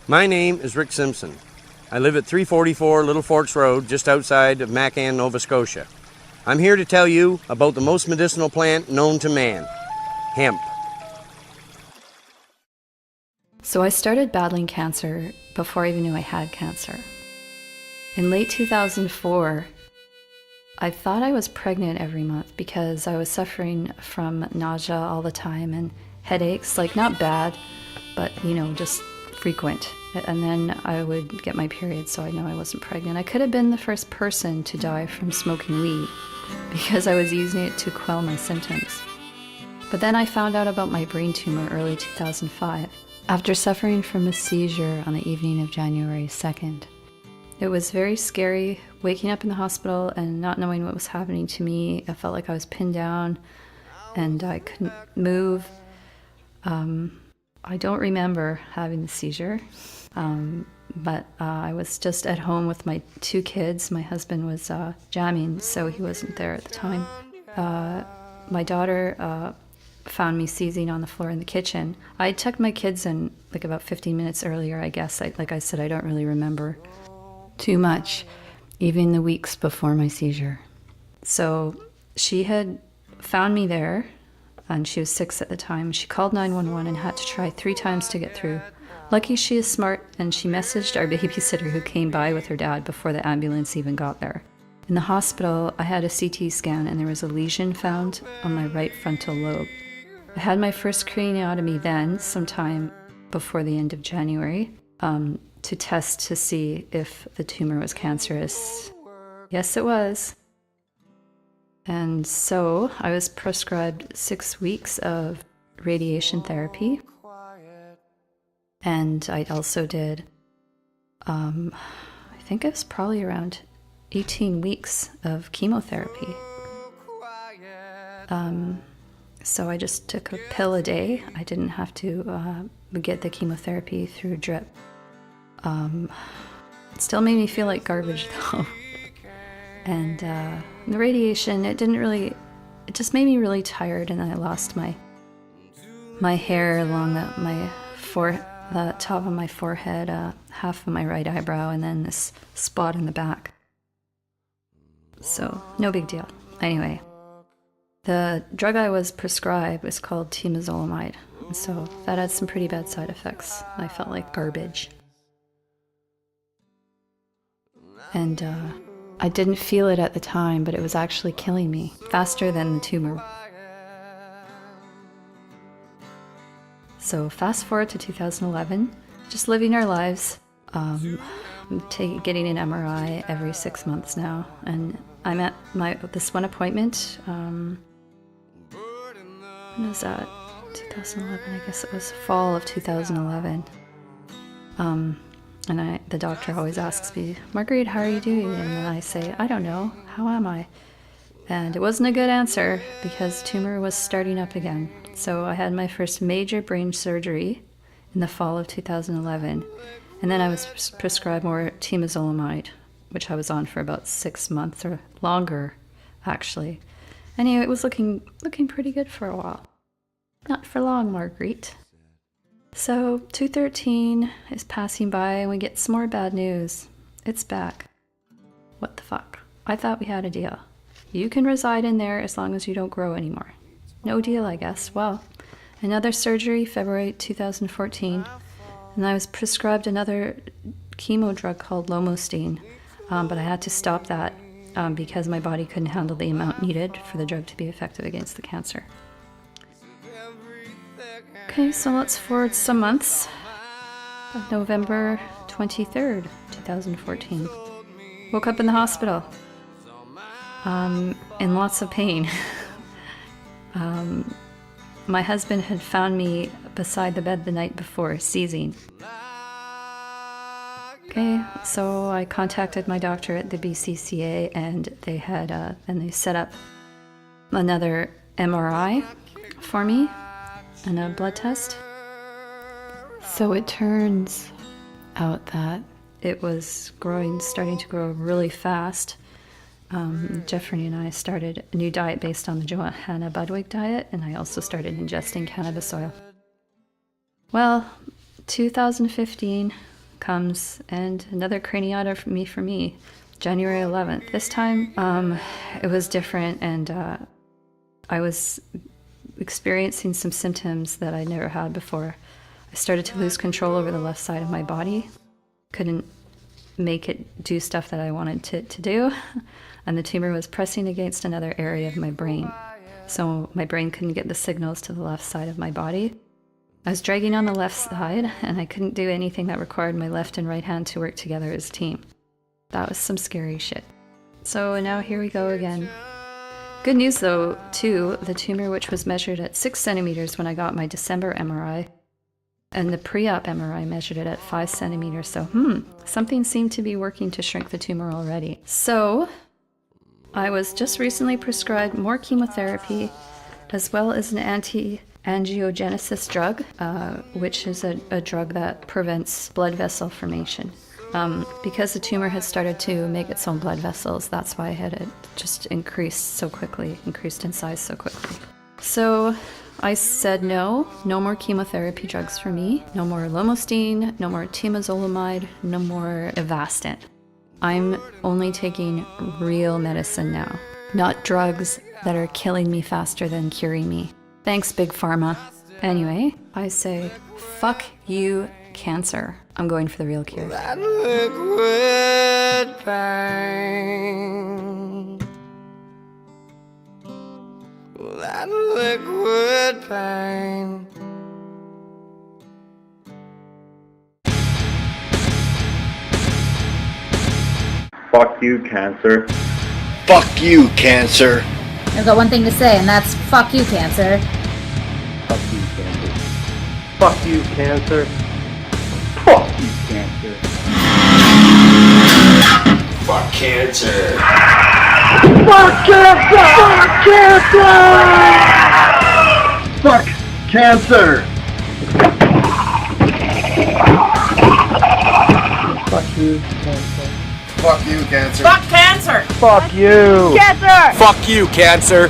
My name is Rick Simpson. I live at 344 Little Forks Road, just outside of Macan, Nova Scotia. I'm here to tell you about the most medicinal plant known to man, hemp. So I started battling cancer before I even knew I had cancer. In late 2004, I thought I was pregnant every month because I was suffering from nausea all the time and headaches, like not bad, but just frequent. And then I would get my period, so I know I wasn't pregnant. I could have been the first person to die from smoking weed because I was using it to quell my symptoms. But then I found out about my brain tumor early 2005 after suffering from a seizure on the evening of January 2nd. It was very scary waking up in the hospital and not knowing what was happening to me. I felt like I was pinned down and I couldn't move. I don't remember having the seizure, but I was just at home with my two kids. My husband was jamming, so he wasn't there at the time. My daughter found me seizing on the floor in the kitchen. I tucked my kids in like about 15 minutes earlier, I guess. Like I said, I don't really remember too much, even the weeks before my seizure. So she had found me there, and she was 6 at the time. She called 911 and had to try 3 times to get through. Lucky she is smart, and she messaged our babysitter who came by with her dad before the ambulance even got there. In the hospital, I had a CT scan and there was a lesion found on my right frontal lobe. I had my first craniotomy then, sometime before the end of January, to test to see if the tumor was cancerous. Yes, it was. And so I was prescribed 6 weeks of radiation therapy. And I also did, I think it was probably around 18 weeks of chemotherapy. So I just took a pill a day. I didn't have to get the chemotherapy through a drip. It still made me feel like garbage though. And the radiation, it just made me really tired, and I lost my hair along the top of my forehead, half of my right eyebrow, and then this spot in the back. So, no big deal. Anyway, the drug I was prescribed was called temozolomide, so that had some pretty bad side effects. I felt like garbage. And I didn't feel it at the time, but it was actually killing me faster than the tumor. So fast forward to 2011, just living our lives. I'm getting an MRI every 6 months now, and I'm at this one appointment. When was that? 2011, I guess it was fall of 2011. And the doctor always asks me, Margriet, how are you doing? And then I say, I don't know, how am I? And it wasn't a good answer because the tumor was starting up again. So I had my first major brain surgery in the fall of 2011. And then I was prescribed more temozolomide, which I was on for about 6 months or longer, actually. Anyway, it was looking pretty good for a while. Not for long, Margriet. So 213 is passing by and we get some more bad news. It's back. What the fuck? I thought we had a deal. You can reside in there as long as you don't grow anymore. No deal, I guess. Well, another surgery, February 2014, and I was prescribed another chemo drug called lomustine, but I had to stop that because my body couldn't handle the amount needed for the drug to be effective against the cancer. Okay, so let's forward some months. November 23rd, 2014. Woke up in the hospital. In lots of pain. My husband had found me beside the bed the night before, seizing. Okay, so I contacted my doctor at the BCCA, and they set up another MRI for me and a blood test. So it turns out that it was starting to grow really fast. Jeffrey and I started a new diet based on the Johanna Budwig diet, and I also started ingesting cannabis oil. Well, 2015, comes and another craniotomy for me, January 11th. This time, it was different, and I was experiencing some symptoms that I never had before. I started to lose control over the left side of my body. Couldn't make it do stuff that I wanted it to do, and the tumor was pressing against another area of my brain. So my brain couldn't get the signals to the left side of my body. I was dragging on the left side, and I couldn't do anything that required my left and right hand to work together as a team. That was some scary shit. So now here we go again. Good news though, too, the tumor, which was measured at 6 centimeters when I got my December MRI, and the pre-op MRI measured it at 5 centimeters, so something seemed to be working to shrink the tumor already. So I was just recently prescribed more chemotherapy, as well as an anti-angiogenesis drug, which is a drug that prevents blood vessel formation. Because the tumor had started to make its own blood vessels, that's why it just increased in size so quickly. So I said no more chemotherapy drugs for me, no more lomustine, no more temozolomide, no more Avastin. I'm only taking real medicine now, not drugs that are killing me faster than curing me. Thanks, Big Pharma. Anyway, I say, fuck you, cancer. I'm going for the real cure. That liquid pain. That liquid pain. Fuck you, cancer. Fuck you, cancer. I've got one thing to say, and that's fuck you, cancer. Fuck you, cancer. Fuck you, cancer. Fuck you, cancer. Fuck cancer. Fuck cancer! Fuck cancer! Fuck you, cancer. Fuck you, cancer. Fuck cancer! Fuck you! Cancer! Fuck you, cancer.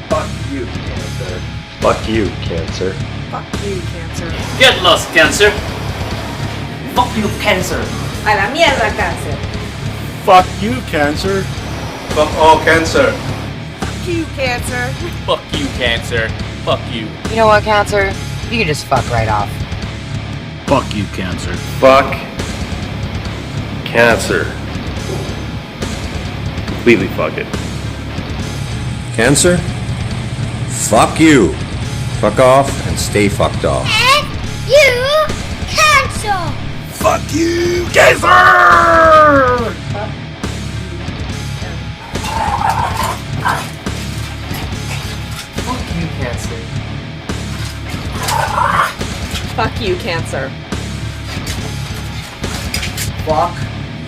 Fuck you, cancer. Fuck you, cancer. Fuck you, cancer. Get lost, cancer. Fuck you, cancer. A la mierda, cáncer. Fuck you, cancer. Fuck all cancer. Fuck you, cancer. Fuck you, cancer. Fuck you. You know what, cancer? You can just fuck right off. Fuck you, cancer. Fuck cancer. Completely fuck it. Cancer? Fuck you. Fuck off and stay fucked off. And you cancel. Fuck you, cancer! Fuck you, cancer. Fuck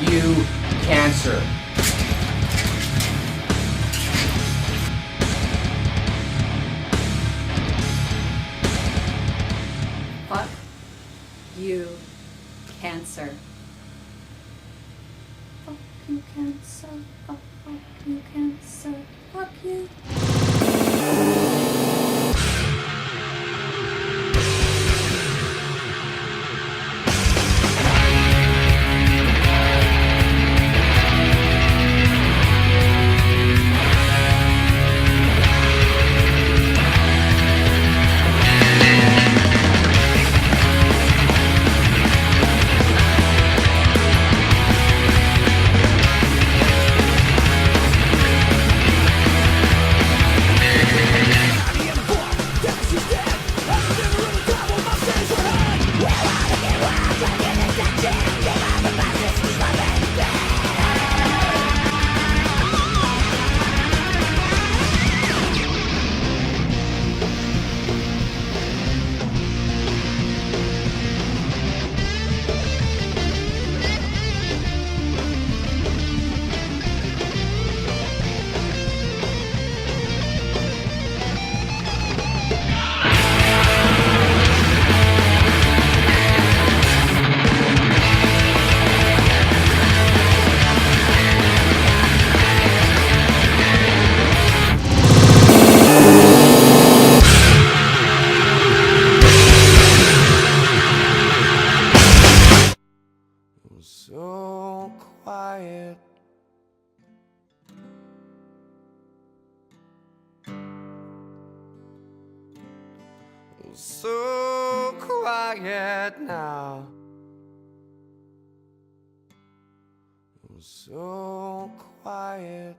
you, cancer. Fuck you, cancer. Fuck you, cancer. Fuck you, cancer. Fuck you, cancer. Fuck you. So quiet now, so quiet.